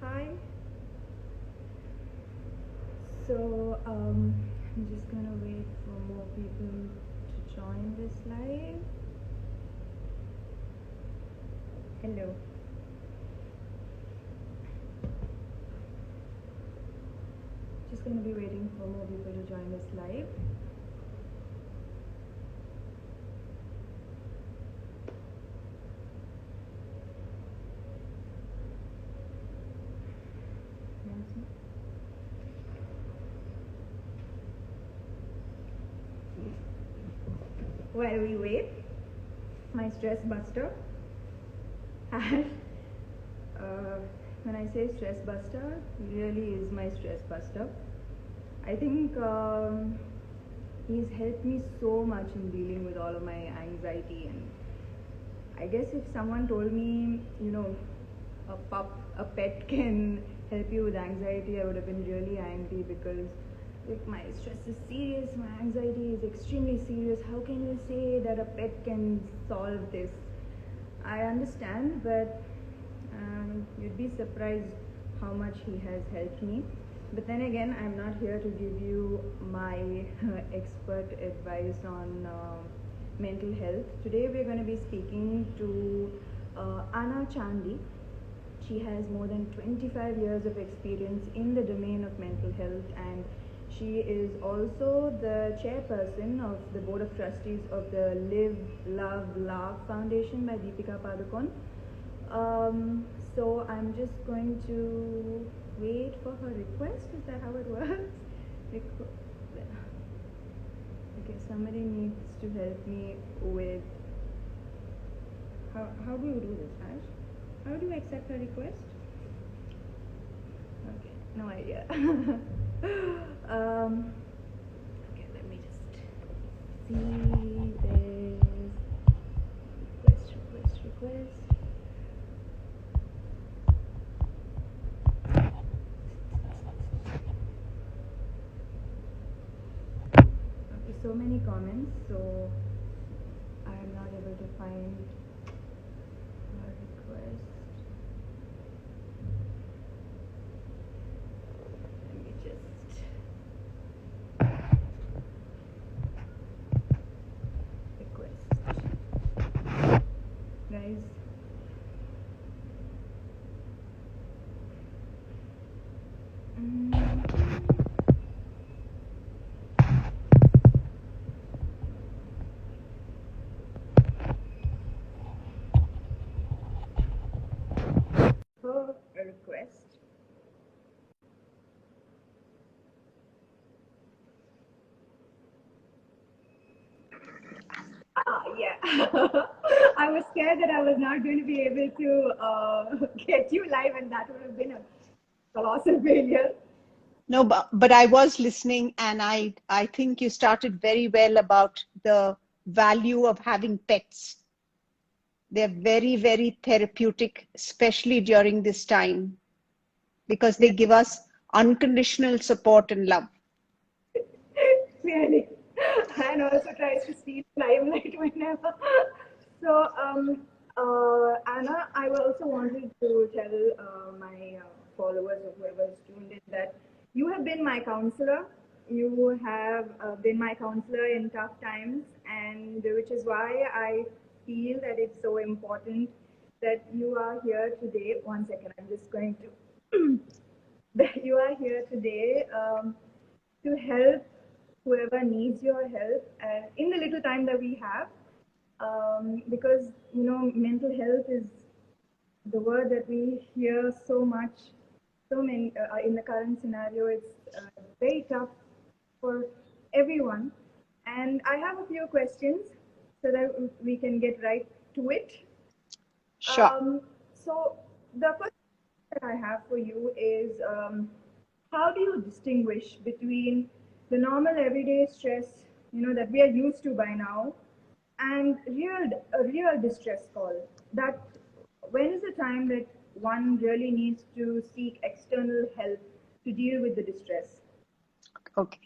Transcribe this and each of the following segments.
Hi. So, I'm just gonna wait for more people to join this live. Hello. Just gonna be waiting for more people to join this live. While we wait, my stress buster has, when I say stress buster, really is my stress buster. I think he's helped me so much in dealing with all of my anxiety, and I guess if someone told me, a pet can help you with anxiety, I would have been really angry because like my stress is serious, my anxiety is extremely serious. How can you say that a pet can solve this? I understand, but you'd be surprised how much he has helped me. But then again, I'm not here to give you my expert advice on mental health. Today we're going to be speaking to Chandy. She has more than 25 years of experience in the domain of mental health, and she is also the chairperson of the board of trustees of the Live, Love, Laugh Foundation by Deepika Padukone. So I'm just going to wait for her request. Is that how it works? Okay, somebody needs to help me with how do you do this, Ash? How do you accept her request? Okay, no idea. Okay, let me just see this request. Okay, so many comments, so I am not able to find her request. Let me just request. Guys, for a request. Yeah. I was scared that I was not going to be able to get you live, and that would have been a colossal failure. No, but I was listening, and I think you started very well about the value of having pets. They're very, very therapeutic, especially during this time, because they give us unconditional support and love. Clearly. And also tries to steal limelight whenever. So, Anna, I also wanted to tell my followers or whoever's tuned in that you have been my counselor. You have been my counselor in tough times, and which is why I feel that it's so important that you are here today. One second, I'm just going to. That you are here today to help whoever needs your help in the little time that we have. Because, mental health is the word that we hear so much, so many in the current scenario. It's very tough for everyone. And I have a few questions so that we can get right to it. Sure. So the first that I have for you is how do you distinguish between the normal everyday stress, that we are used to by now, and a real distress call? That when is the time that one really needs to seek external help to deal with the distress? Okay.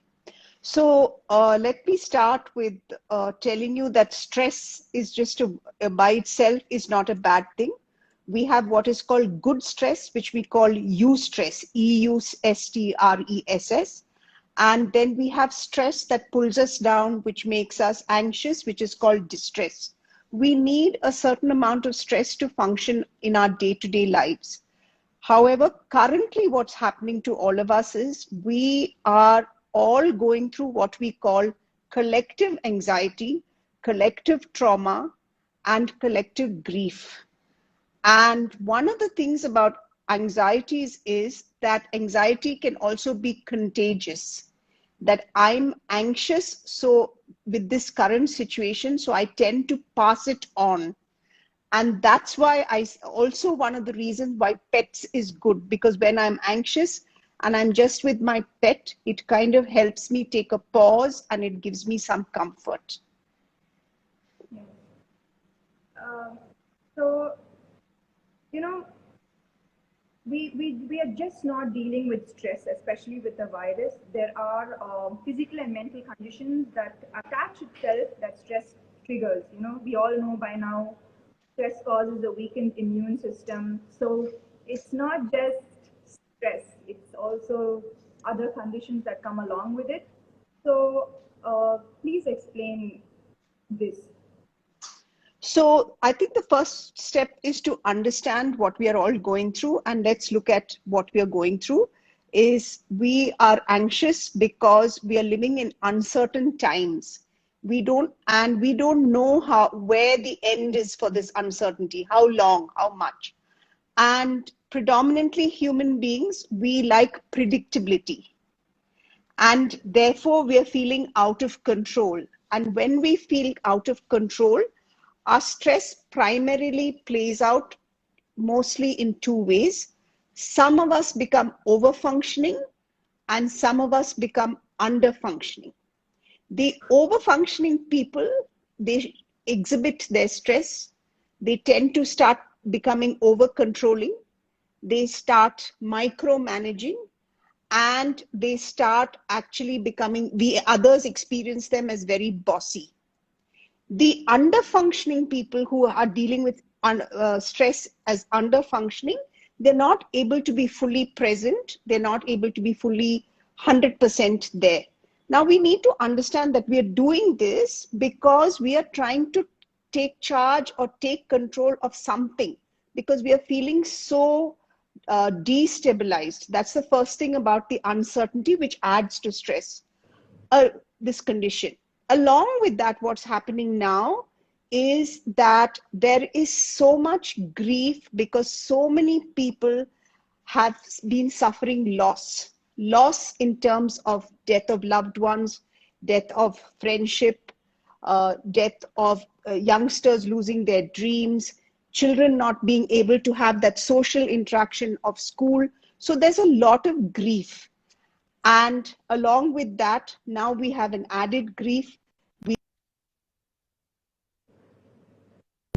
So let me start with telling you that stress is by itself is not a bad thing, We have what is called good stress, which we call eustress, EUSTRESS. And then we have stress that pulls us down, which makes us anxious, which is called distress. We need a certain amount of stress to function in our day-to-day lives. However, currently what's happening to all of us is we are all going through what we call collective anxiety, collective trauma, and collective grief. And one of the things about anxieties is that anxiety can also be contagious. That I'm anxious, so with this current situation, so I tend to pass it on. And that's why also one of the reasons why pets is good, because when I'm anxious and I'm just with my pet, it kind of helps me take a pause and it gives me some comfort. Yes. So, you know, we are just not dealing with stress, especially with the virus. There are physical and mental conditions that attach itself that stress triggers. We all know by now stress causes a weakened immune system. So it's not just stress, it's also other conditions that come along with it. So please explain this. So I think the first step is to understand what we are all going through, and let's look at what we are going through. Is we are anxious because we are living in uncertain times. We don't know where the end is for this uncertainty, how long, how much. And predominantly human beings, we like predictability. And therefore we are feeling out of control. And when we feel out of control, our stress primarily plays out mostly in two ways. Some of us become over functioning and some of us become under functioning. The over functioning people, they exhibit their stress. They tend to start becoming over controlling. They start micromanaging, and they start actually becoming, the others experience them as very bossy. The under-functioning people who are dealing with stress as under-functioning, they're not able to be fully present. They're not able to be fully 100% there. Now we need to understand that we are doing this because we are trying to take charge or take control of something, because we are feeling so destabilized. That's the first thing about the uncertainty, which adds to stress, this condition. Along with that, what's happening now is that there is so much grief because so many people have been suffering loss in terms of death of loved ones, death of friendship, death of youngsters losing their dreams, children not being able to have that social interaction of school. So there's a lot of grief. And along with that, now we have an added grief.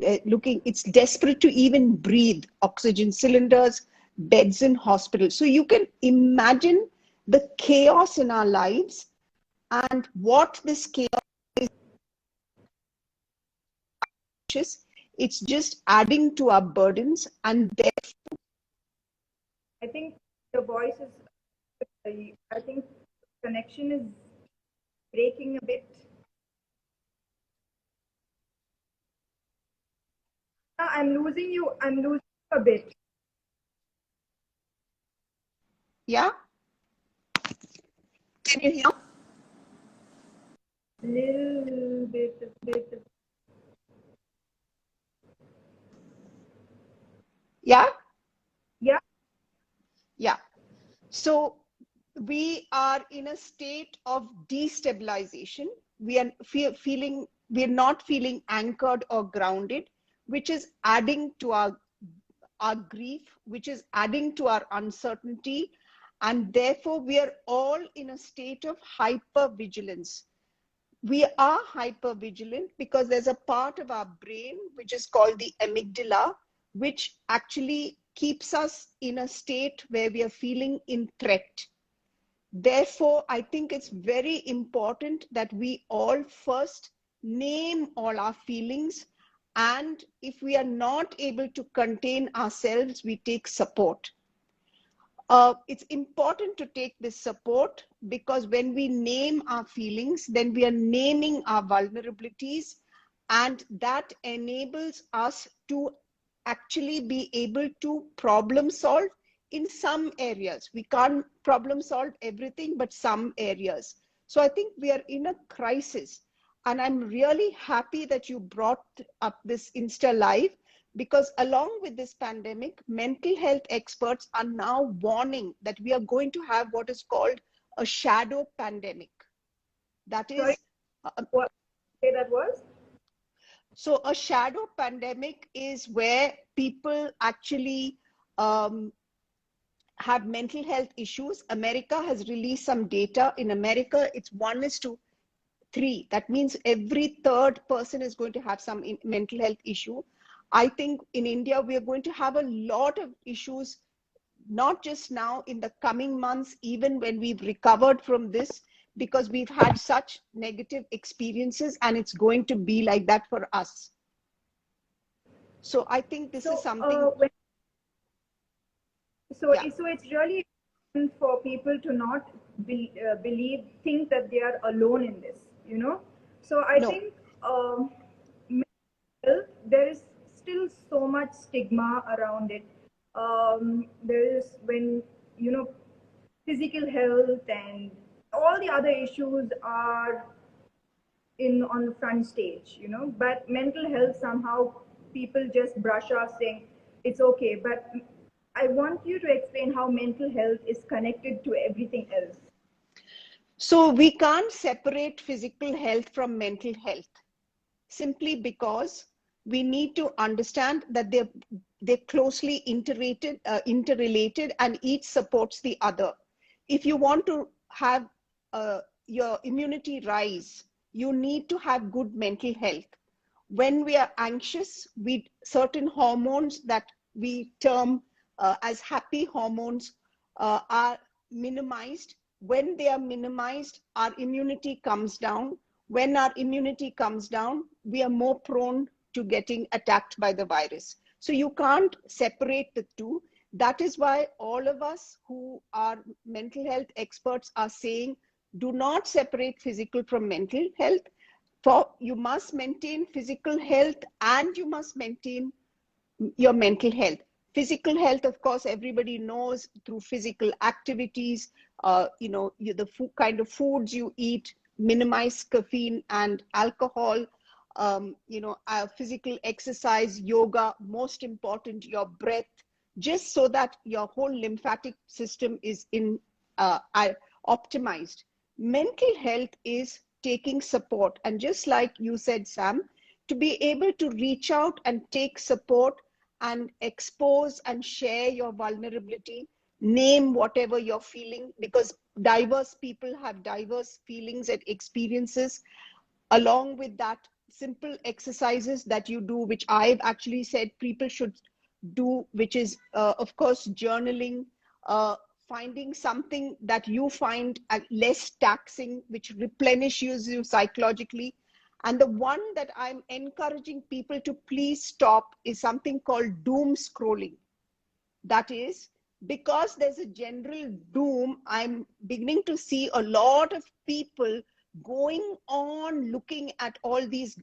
It's desperate to even breathe, oxygen cylinders, beds in hospitals. So you can imagine the chaos in our lives and what this chaos is. It's just adding to our burdens, and therefore I think the voice is, I think connection is breaking a bit. I'm losing you. I'm losing you a bit. yeah. Can you hear? Little bit. Yeah. Yeah. Yeah. So we are in a state of destabilization. We are feeling, we're not feeling anchored or grounded, which is adding to our grief, which is adding to our uncertainty. And therefore, we are all in a state of hypervigilance. We are hypervigilant because there's a part of our brain which is called the amygdala, which actually keeps us in a state where we are feeling in threat. Therefore, I think it's very important that we all first name all our feelings And if we are not able to contain ourselves, we take support. It's important to take this support, because when we name our feelings, then we are naming our vulnerabilities, and that enables us to actually be able to problem solve in some areas. We can't problem solve everything, but some areas. So I think we are in a crisis. And I'm really happy that you brought up this Insta Live, because along with this pandemic, mental health experts are now warning that we are going to have what is called a shadow pandemic. That Sorry, is, uh, what say that was? so a shadow pandemic is where people actually um, have mental health issues. America has released some data. In America, it's 1:3. That means every third person is going to have some mental health issue. I think in India, we are going to have a lot of issues, not just now, in the coming months, even when we've recovered from this, because we've had such negative experiences, and it's going to be like that for us. So I think this is So, something, yeah, so it's really important for people to not think that they are alone in this, you know. So I no. think mental health, there is still so much stigma around it. There is, when, you know, physical health and all the other issues are in on the front stage, you know, but mental health, somehow people just brush off saying it's okay. But I want you to explain how mental health is connected to everything else. So we can't separate physical health from mental health, simply because we need to understand that they're closely interrelated, and each supports the other. If you want to have your immunity rise, you need to have good mental health. When we are anxious, we certain hormones that we term as happy hormones are minimized. When they are minimized, our immunity comes down. When our immunity comes down, we are more prone to getting attacked by the virus. So you can't separate the two. That is why all of us who are mental health experts are saying, do not separate physical from mental health. For you must maintain physical health, and you must maintain your mental health. Physical health, of course, everybody knows through physical activities. The kind of foods you eat, minimize caffeine and alcohol. Physical exercise, yoga, most important, your breath, just so that your whole lymphatic system is optimized. Mental health is taking support, and just like you said, Sam, to be able to reach out and take support and expose and share your vulnerability, name whatever you're feeling, because diverse people have diverse feelings and experiences. Along with that, simple exercises that you do, which I've actually said people should do, which is, of course, journaling, uh, finding something that you find less taxing, which replenishes you psychologically. And the one that I'm encouraging people to please stop is something called doom scrolling. That is, because there's a general doom, I'm beginning to see a lot of people going on looking at all these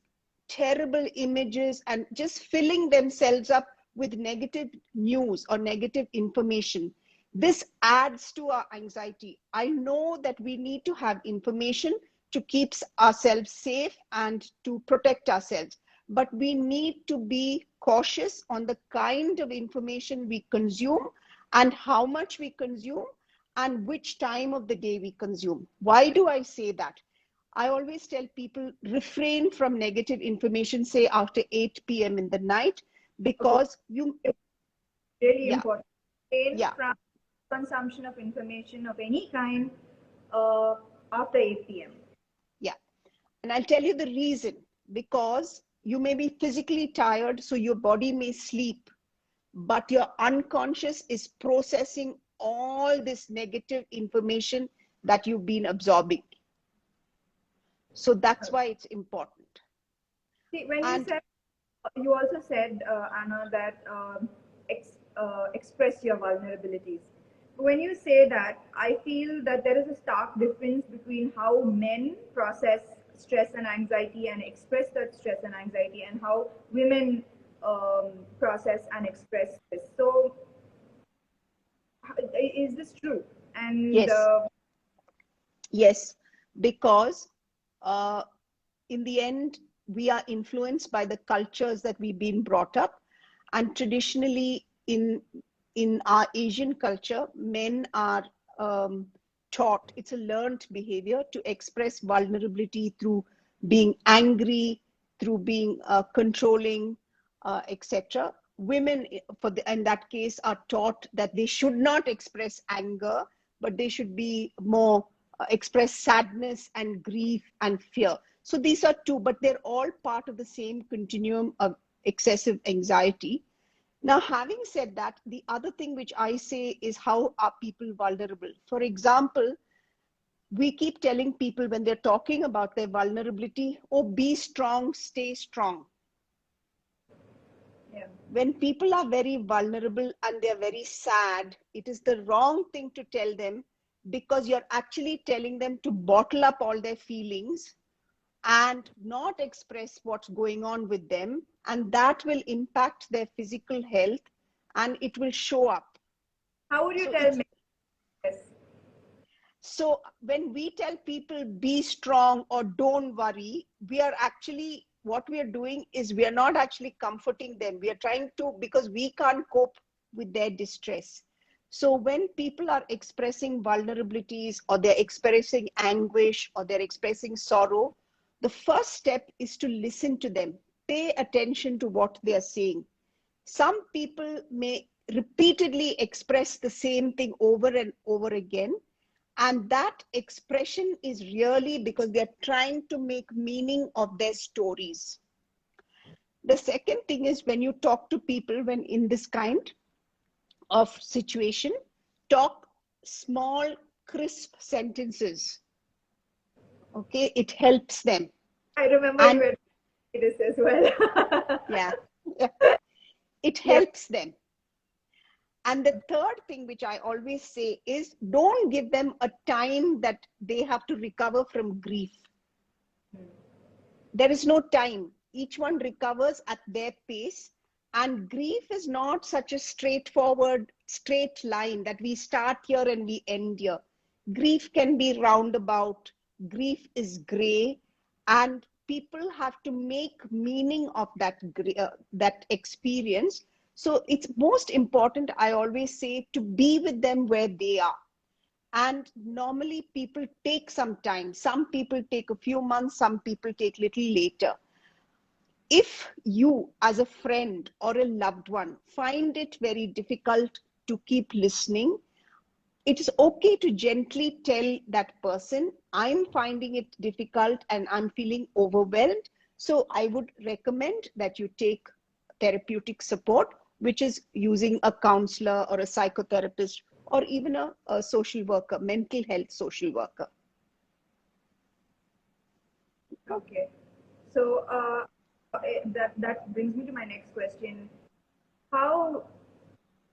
terrible images and just filling themselves up with negative news or negative information. This adds to our anxiety. I know that we need to have information to keep ourselves safe and to protect ourselves, but we need to be cautious on the kind of information we consume and how much we consume and which time of the day we consume. Why do I say that? I always tell people, refrain from negative information, say after 8 p.m. in the night, Okay, because really yeah, important. Refrain yeah, from consumption of information of any kind uh, after 8 p.m. yeah. And I'll tell you the reason, because you may be physically tired, so your body may sleep, but your unconscious is processing all this negative information that you've been absorbing. So that's why it's important. See, when you And said you also said, Anna, that express your vulnerabilities. When you say that, I feel that there is a stark difference between how men process stress and anxiety and express that stress and anxiety, and how women process and express this. So, is this true? And Yes, yes, because uh, in the end, we are influenced by the cultures that we've been brought up. And traditionally, in our Asian culture, men are taught, it's a learned behavior to express vulnerability through being angry, through being controlling, etc. Women, in that case, are taught that they should not express anger, but they should be more express sadness and grief and fear. So these are two, but they're all part of the same continuum of excessive anxiety. Now, having said that, the other thing which I say is, how are people vulnerable? For example, we keep telling people when they're talking about their vulnerability, oh, be strong, stay strong. yeah. When people are very vulnerable and they're very sad, it is the wrong thing to tell them, because you're actually telling them to bottle up all their feelings and not express what's going on with them, and that will impact their physical health and it will show up. How would you So tell it's men this? so when we tell people be strong or don't worry, we are actually, what we are doing is, we are not actually comforting them. We are trying to, because we can't cope with their distress. So when people are expressing vulnerabilities, or they're expressing anguish, or they're expressing sorrow, the first step is to listen to them. Pay attention to what they are saying. Some people may repeatedly express the same thing over and over again, and that expression is really because they're trying to make meaning of their stories. The second thing is, when you talk to people, when in this kind of situation, talk small, crisp sentences. Okay, it helps them. I remember you And were doing this as well. yeah, yeah, it Yeah. helps them. And the third thing which I always say is, don't give them a time that they have to recover from grief. There is no time. Each one recovers at their pace. And grief is not such a straightforward, straight line that we start here and we end here. Grief can be roundabout. Grief is gray. And people have to make meaning of that experience. So it's most important, I always say, to be with them where they are. And normally people take some time. Some people take a few months, some people take little later. If you, as a friend or a loved one, find it very difficult to keep listening, it is okay to gently tell that person, I'm finding it difficult and I'm feeling overwhelmed. So I would recommend that you take therapeutic support, which is using a counselor or a psychotherapist, or even a social worker, mental health social worker. Okay. So that brings me to my next question. How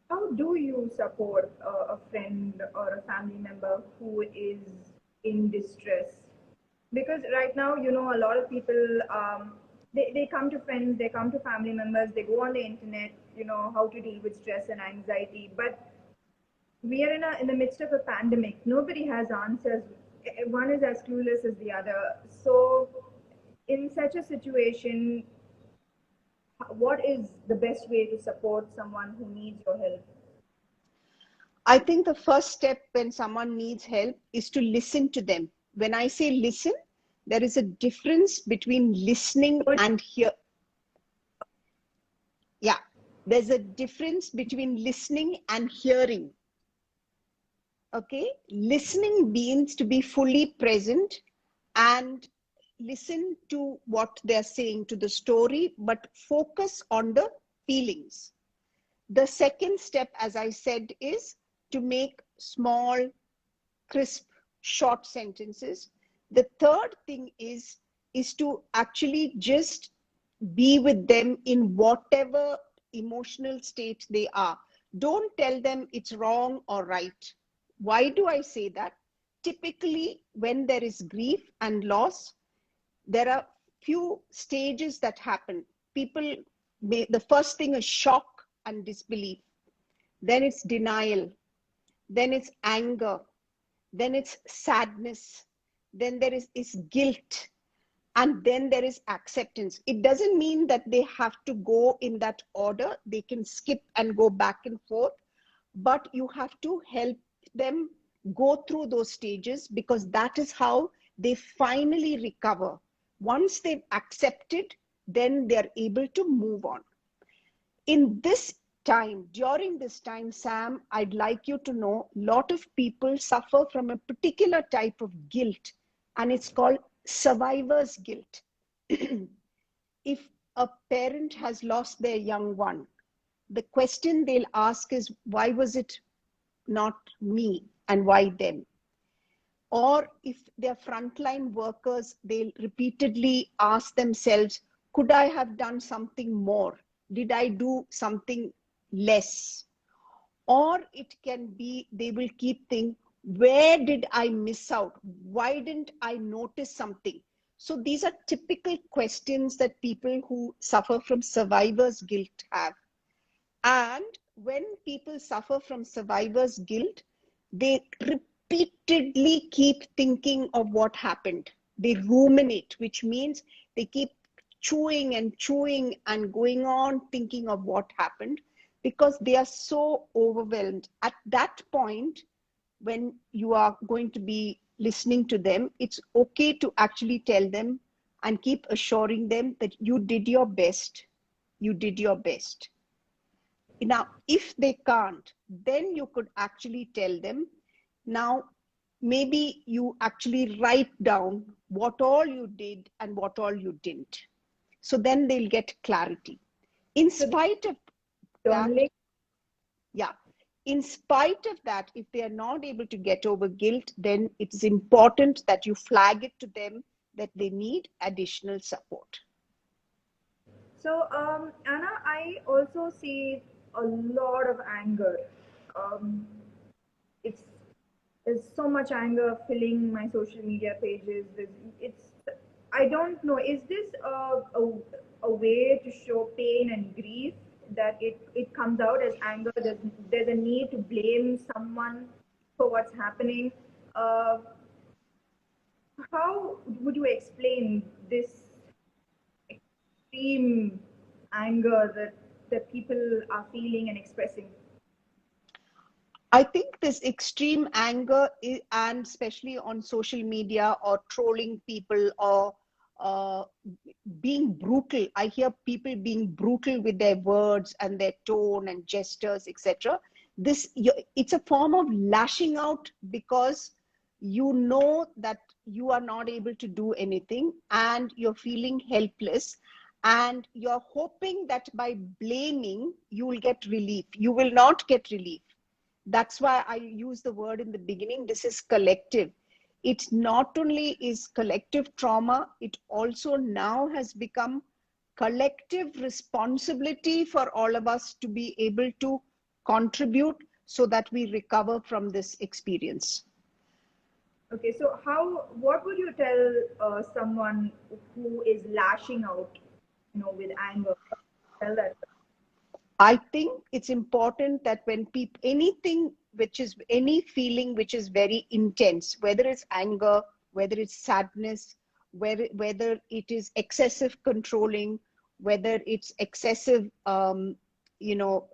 how do you support a friend or a family member who is in distress? Because right now, a lot of people, they come to friends, they come to family members, they go on the internet, how to deal with stress and anxiety. But we are in the midst of a pandemic. Nobody has answers. One is as clueless as the other. So, in such a situation, what is the best way to support someone who needs your help? I think the first step when someone needs help is to listen to them. When I say listen, there is a difference between listening and hear. Yeah, there's a difference between listening and hearing. Okay, listening means to be fully present and listen to what they're saying, to the story, but focus on the feelings. The second step, as I said, is to make small, crisp, short sentences. The third thing is to actually just be with them in whatever emotional state they are. Don't tell them it's wrong or right. Why do I say that? Typically, when there is grief and loss, there are few stages that happen. People the first thing is shock and disbelief, then it's denial, then it's anger, then it's sadness, then there is guilt, and then there is acceptance. It doesn't mean that they have to go in that order. They can skip and go back and forth, but you have to help them go through those stages, because that is how they finally recover. Once they've accepted, then they're able to move on. In this time, during this time, Sam, I'd like you to know a lot of people suffer from a particular type of guilt, and it's called survivor's guilt. If a parent has lost their young one, the question they'll ask is, why was it not me and why them? Or if they're frontline workers, they'll repeatedly ask themselves, could I have done something more? Did I do something less? Or it can be, they will keep thinking, where did I miss out? Why didn't I notice something? So these are typical questions that people who suffer from survivor's guilt have. And when people suffer from survivor's guilt, they repeatedly keep thinking of what happened. They ruminate, which means they keep chewing and going on thinking of what happened, because they are so overwhelmed. At that point, when you are going to be listening to them, it's okay to actually tell them and keep assuring them that you did your best. You did your best. Now, if they can't, then you could actually tell them, now, maybe you actually write down what all you did and what all you didn't. So then they'll get clarity. In spite of that, yeah, in spite of that, if they are not able to get over guilt, then it's important that you flag it to them that they need additional support. So, Anna, I also see a lot of anger. Um, it's There's so much anger filling my social media pages. It's I don't know. Is this a way to show pain and grief, that it comes out as anger? There's a need to blame someone for what's happening. Uh, how would you explain this extreme anger that people are feeling and expressing? I think this extreme anger, and especially on social media or trolling people or uh, being brutal. I hear people being brutal with their words and their tone and gestures, etc. It's a form of lashing out, because you know that you are not able to do anything and you're feeling helpless, and you're hoping that by blaming you will get relief. You will not get relief. That's why I use the word in the beginning. This is collective. It not only is collective trauma, it also now has become collective responsibility for all of us to be able to contribute so that we recover from this experience. Okay, so what would you tell someone who is lashing out, with anger? Tell that. I think it's important that when people, any feeling which is very intense, whether it's anger, whether it's sadness, whether it is excessive controlling, whether it's excessive, you know,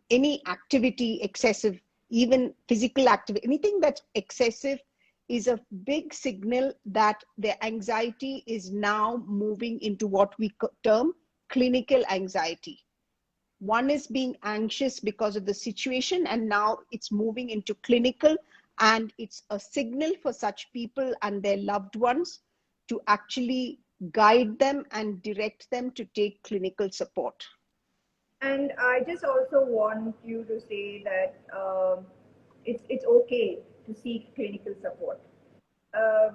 any activity excessive, even physical activity, anything that's excessive is a big signal that the anxiety is now moving into what we term clinical anxiety. One is being anxious because of the situation, and now it's moving into clinical, and it's a signal for such people and their loved ones to actually guide them and direct them to take clinical support. And I just also want you to say that it's okay to seek clinical support. Uh,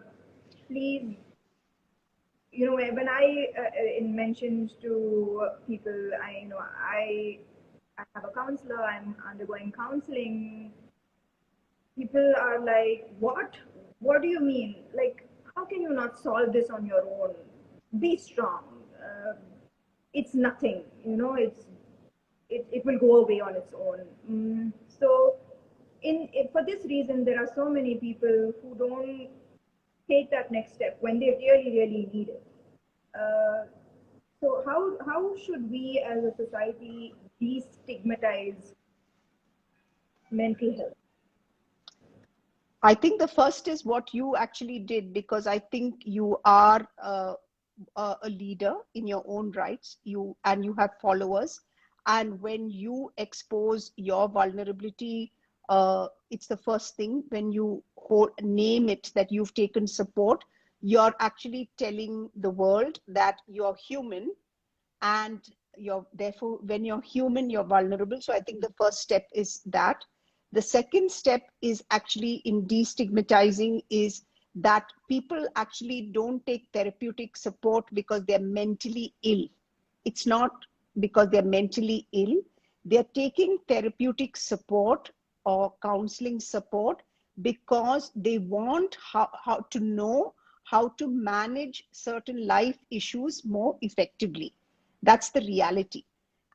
Please, when I mentioned to people, I have a counselor, I'm undergoing counseling. People are like, what do you mean, like, how can you not solve this on your own? Be strong. It's nothing, it will go away on its own. So for this reason, there are so many people who don't take that next step when they really really need it. uh, so how should we as a society destigmatize mental health? I think the first is what you actually did, because I think you are a leader in your own rights. You have followers, and when you expose your vulnerability, it's the first thing. When you name it that you've taken support, you're actually telling the world that you're human, and you're therefore, when you're human, you're vulnerable. So I think the first step is that. The second step is actually in destigmatizing is that people actually don't take therapeutic support because they're mentally ill. It's not because they're mentally ill. They're taking therapeutic support or counseling support because they want how to know how to manage certain life issues more effectively. That's the reality.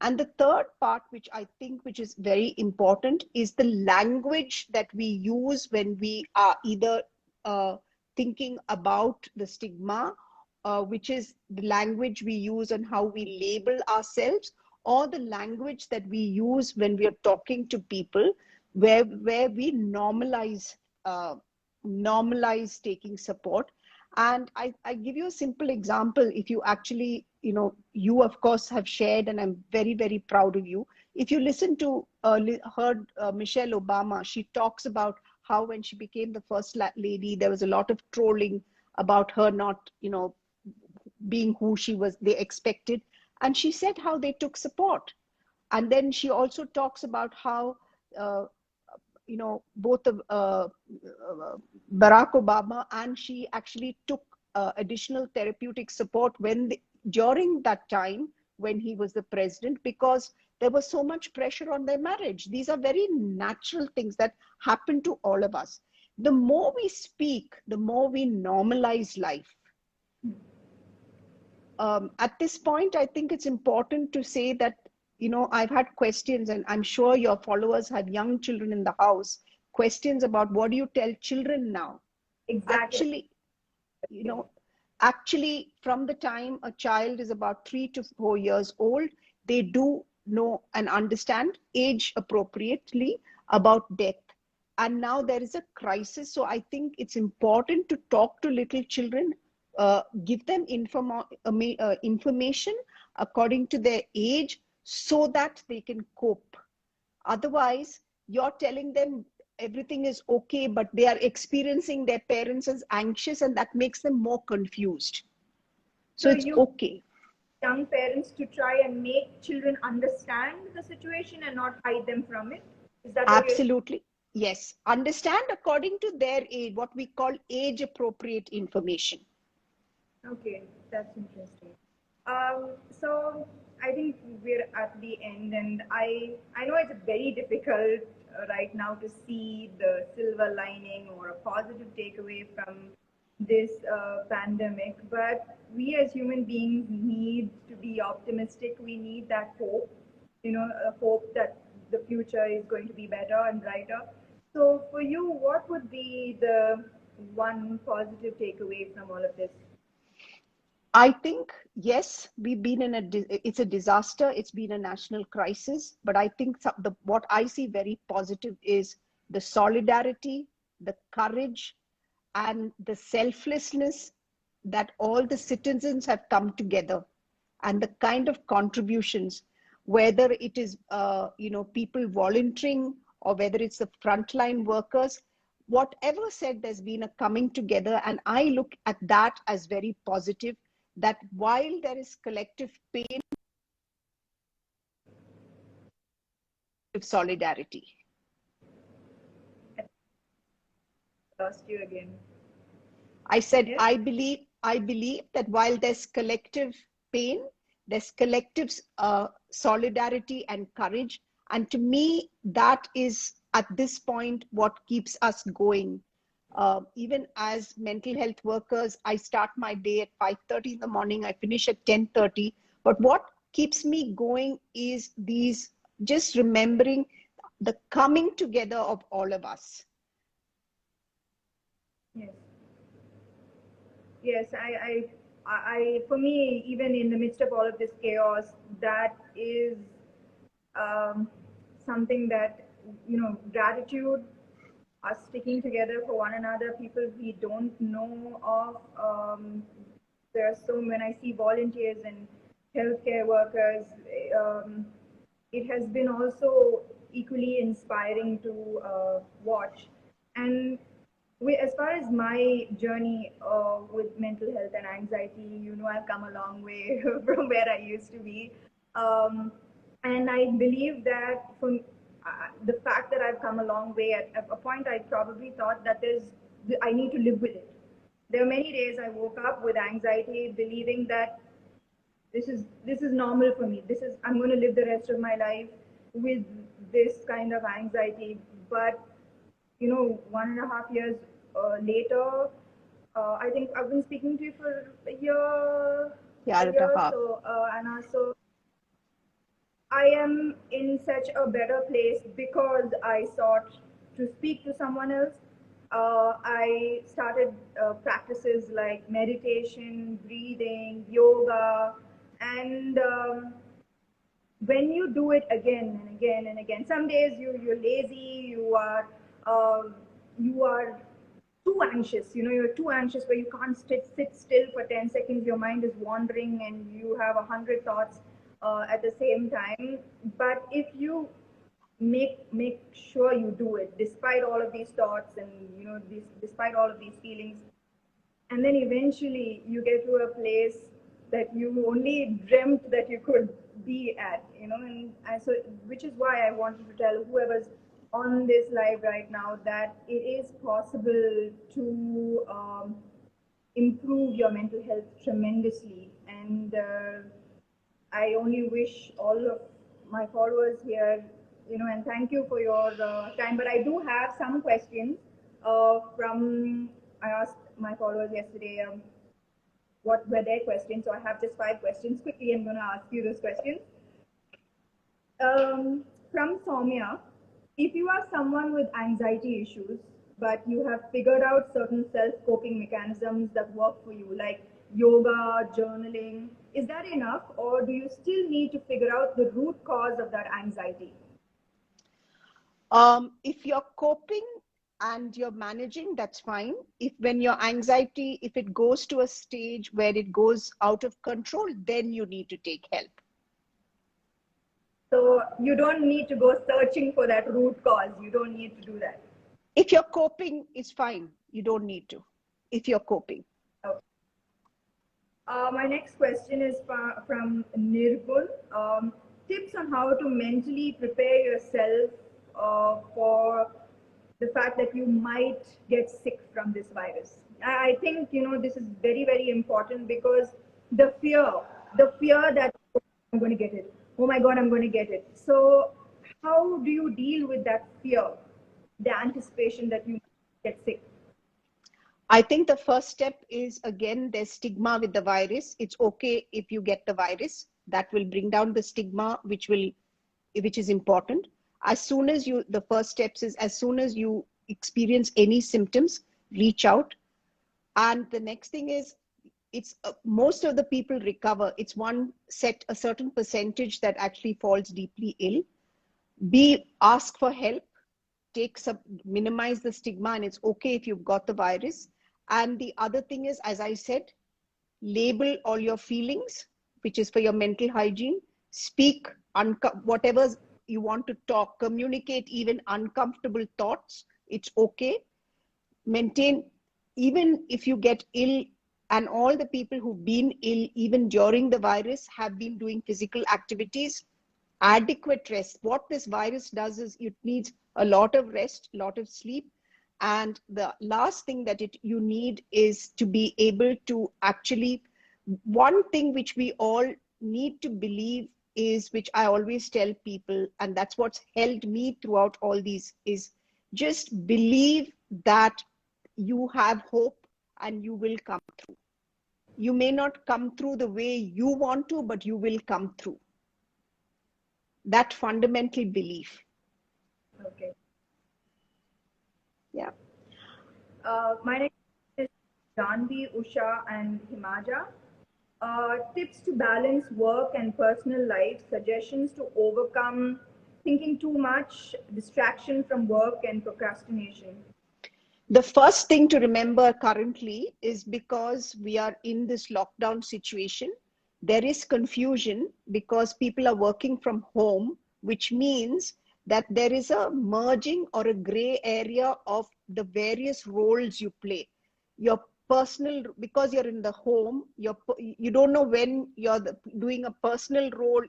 And the third part, which I think which is very important, is the language that we use when we are either thinking about the stigma, which is the language we use on how we label ourselves, or the language that we use when we are talking to people, where we normalize taking support. And I give you a simple example. If you actually, you of course have shared, and I'm very, very proud of you. If you listen to Michelle Obama, she talks about how when she became the first lady, there was a lot of trolling about her not, being who she was, they expected. And she said how they took support. And then she also talks about how, uh, both Barack Obama and she actually took additional therapeutic support during that time when he was the president, because there was so much pressure on their marriage. These are very natural things that happen to all of us. The more we speak, the more we normalize life. At this point, I think it's important to say that, I've had questions, and I'm sure your followers have young children in the house, questions about what do you tell children now? Exactly. Actually, you know, actually, from the time a child is about 3 to 4 years old, they do know and understand age appropriately about death. And now there is a crisis. So I think it's important to talk to little children, give them information according to their age so that they can cope. Otherwise, you're telling them everything is okay, but they are experiencing their parents as anxious, and that makes them more confused. So So it's you okay. young parents to try and make children understand the situation and not hide them from it. Is that what you're saying? Absolutely. Yes. Understand according to their age, what we call age appropriate information. Okay, that's interesting. So I think we're at the end, and I know it's very difficult right now to see the silver lining or a positive takeaway from this pandemic. But we as human beings need to be optimistic. We need that hope, a hope that the future is going to be better and brighter. So for you, what would be the one positive takeaway from all of this? I think, yes, we've been it's a disaster. It's been a national crisis. But I think what I see very positive is the solidarity, the courage, and the selflessness that all the citizens have come together, and the kind of contributions, whether it is, people volunteering, or whether it's the frontline workers, whatever said, there's been a coming together. And I look at that as very positive, that while there is collective pain, solidarity. Lost you again. I said, Yes. I believe I believe that while there's collective pain, there's collective solidarity and courage. And to me, that is at this point what keeps us going. Even as mental health workers, I start my day at 5:30 in the morning, I finish at 10:30. But what keeps me going is these, just remembering the coming together of all of us. Yes. Yes, for me, even in the midst of all of this chaos, that is um, something that, gratitude, us sticking together for one another, people we don't know of. There are so when I see volunteers and healthcare workers, um, it has been also equally inspiring to watch. And as far as my journey with mental health and anxiety, I've come a long way from where I used to be. Um, and I believe that from the fact that I've come a long way, at a point I probably thought that I need to live with it. There are many days I woke up with anxiety, believing that this is normal for me. I'm going to live the rest of my life with this kind of anxiety. But 1.5 years later, I think I've been speaking to you for Yeah, a and a year half. so, Anna. So I am in such a better place because I sought to speak to someone else. I started practices like meditation, breathing, yoga, and when you do it again and again and again, some days you're lazy, uh, you are too anxious. You're too anxious where you can't sit still for 10 seconds. Your mind is wandering and you have 100 thoughts at the same time. But if you make sure you do it despite all of these thoughts and despite all of these feelings, and then eventually you get to a place that you only dreamt that you could be at, and so which is why I wanted to tell whoever's on this live right now that it is possible to improve your mental health tremendously. And I only wish all of my followers here, and thank you for your time. But I do have some questions from, I asked my followers yesterday what were their questions. So I have just 5 questions. Quickly, I'm going to ask you those questions. From Soumya, if you are someone with anxiety issues, but you have figured out certain self-coping mechanisms that work for you, like yoga, journaling, is that enough, or do you still need to figure out the root cause of that anxiety? If you're coping and you're managing, that's fine. When your anxiety, if it goes to a stage where it goes out of control, then you need to take help. So you don't need to go searching for that root cause. You don't need to do that. If you're coping, it's fine. You don't need to, if you're coping. Okay. My next question is from Nirgul. Tips on how to mentally prepare yourself for the fact that you might get sick from this virus. I think this is very, very important because the fear that I'm going to get it. Oh my God, I'm going to get it. So how do you deal with that fear, the anticipation that you get sick? I think the first step is, again, there's stigma with the virus. It's okay if you get the virus. That will bring down the stigma, which is important. The first steps is, as soon as you experience any symptoms, reach out. And the next thing is, most of the people recover. It's a certain percentage that actually falls deeply ill. Ask for help, minimize the stigma, and it's okay if you've got the virus. And the other thing is, as I said, label all your feelings, which is for your mental hygiene. Speak whatever you want to talk, communicate even uncomfortable thoughts. It's okay. Maintain, even if you get ill, and all the people who've been ill, even during the virus, have been doing physical activities, adequate rest. What this virus does is it needs a lot of rest, a lot of sleep. And the last thing that you need is to be able to actually, one thing which we all need to believe is, which I always tell people, and that's what's held me throughout all these, is just believe that you have hope and you will come through. You may not come through the way you want to, but you will come through. That fundamental belief. Okay. Yeah. My next is Chandy, Usha, and Himaja. Tips to balance work and personal life, suggestions to overcome thinking too much, distraction from work, and procrastination. The first thing to remember currently is, because we are in this lockdown situation, there is confusion because people are working from home, which means that there is a merging or a gray area of the various roles you play. Your personal, because you're in the home, you don't know when you're doing a personal role,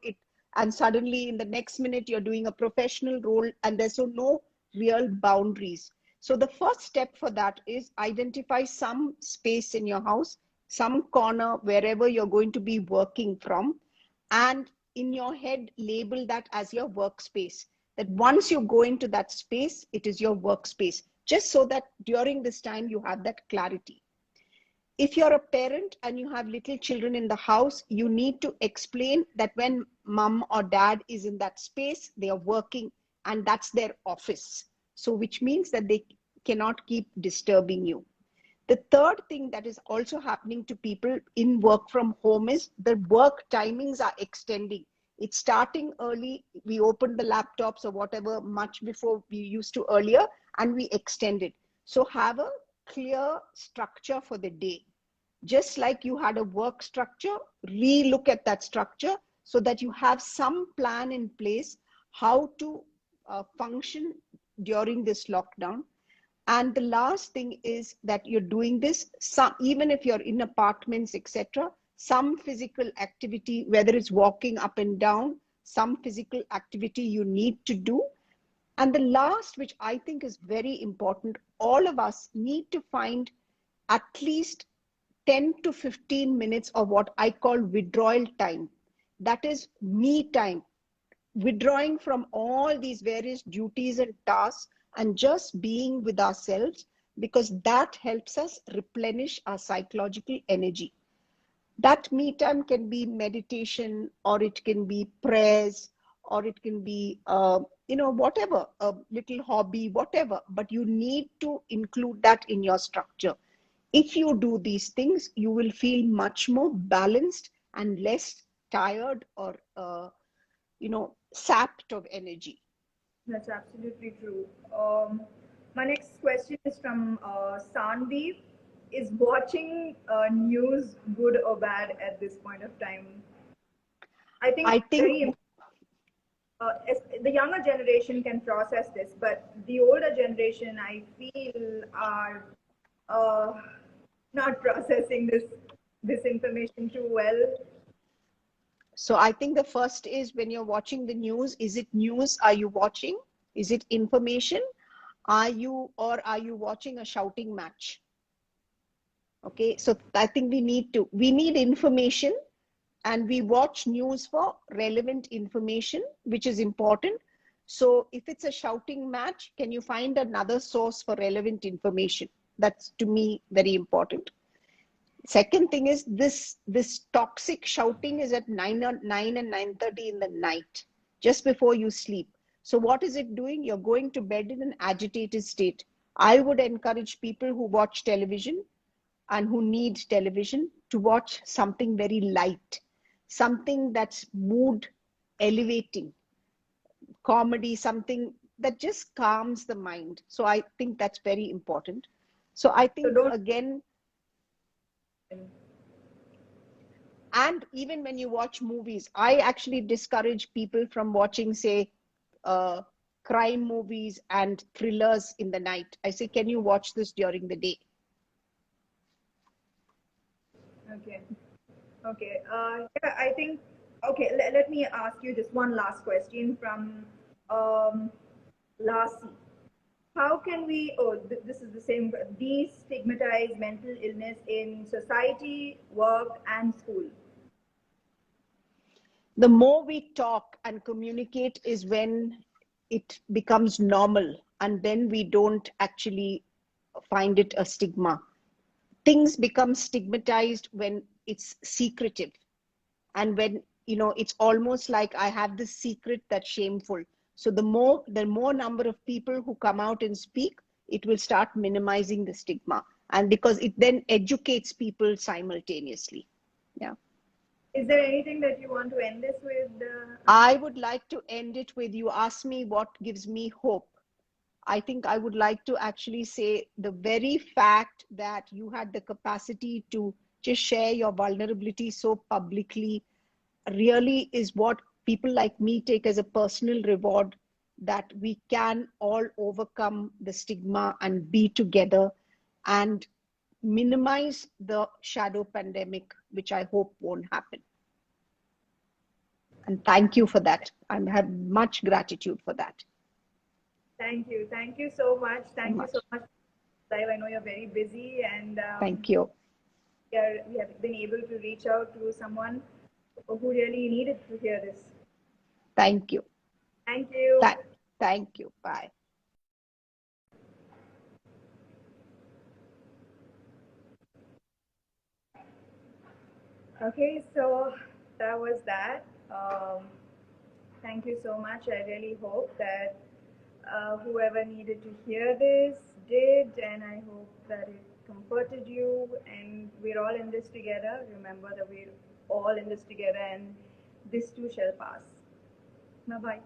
and suddenly in the next minute you're doing a professional role, and there's no real boundaries. So the first step for that is identify some space in your house, some corner, wherever you're going to be working from, and in your head, label that as your workspace. That once you go into that space, it is your workspace, just so that during this time you have that clarity. If you're a parent and you have little children in the house, you need to explain that when mom or dad is in that space, they are working and that's their office. So, which means that they cannot keep disturbing you. The third thing that is also happening to people in work from home is the work timings are extending. It's starting early. We opened the laptops or whatever much before we used to earlier, and we extend it. So have a clear structure for the day. Just like you had a work structure, re-look at that structure so that you have some plan in place how to function during this lockdown. And the last thing is that you're doing this, even if you're in apartments, etc., some physical activity, whether it's walking up and down, some physical activity you need to do. And the last, which I think is very important, all of us need to find at least 10 to 15 minutes of what I call withdrawal time. That is me time, withdrawing from all these various duties and tasks and just being with ourselves, because that helps us replenish our psychological energy. That me time can be meditation, or it can be prayers, or it can be whatever, a little hobby, whatever, but you need to include that in your structure. If you do these things, you will feel much more balanced and less tired or sapped of energy. That's absolutely true. My next question is from Sandeep. Is watching news good or bad at this point of time? I think I think very the younger generation can process this, but the older generation, I feel, are uh, not processing this information too well. so. I think the first is, when you're watching the news, is it news? Are you watching? Is it information? Are you watching a shouting match? Okay, so I think we need information, and we watch news for relevant information, which is important. So if it's a shouting match, can you find another source for relevant information? That's, to me, very important. Second thing is, this toxic shouting is at 9 and 9:30 in the night, just before you sleep. So what is it doing? You're going to bed in an agitated state. I would encourage people who watch television and who need television to watch something very light, something that's mood elevating, comedy, something that just calms the mind. So I think that's very important. So I So think, don't. again, and even when you watch movies, I actually discourage people from watching, say, uh, crime movies and thrillers in the night. I say, can you watch this during the day? Okay. Okay. Yeah, I think. Okay. Let me ask you just one last question from Lassie. How can we, this is the same, destigmatize mental illness in society, work, and school? The more we talk and communicate is when it becomes normal, and then we don't actually find it a stigma. Things become stigmatized when it's secretive, and when it's almost like I have this secret that's shameful. So the more number of people who come out and speak, it will start minimizing the stigma, and because it then educates people simultaneously. Yeah. Is there anything that you want to end this with? I would like to end it with, you ask me what gives me hope. I think I would like to actually say the very fact that you had the capacity to just share your vulnerability so publicly really is what people like me take as a personal reward, that we can all overcome the stigma and be together and minimize the shadow pandemic, which I hope won't happen. And thank you for that. I have much gratitude for that. Thank you. Thank you so much. So Thank you much. so much. Live. I know you're very busy, and Thank you. we have been able to reach out to someone who really needed to hear this. Thank you. Thank you. Thank you. Bye. Okay, so that was that. Thank you so much. I really hope that whoever needed to hear this did, and I hope that it comforted you. And we're all in this together. Remember that we're all in this together, and this too shall pass. Bye bye.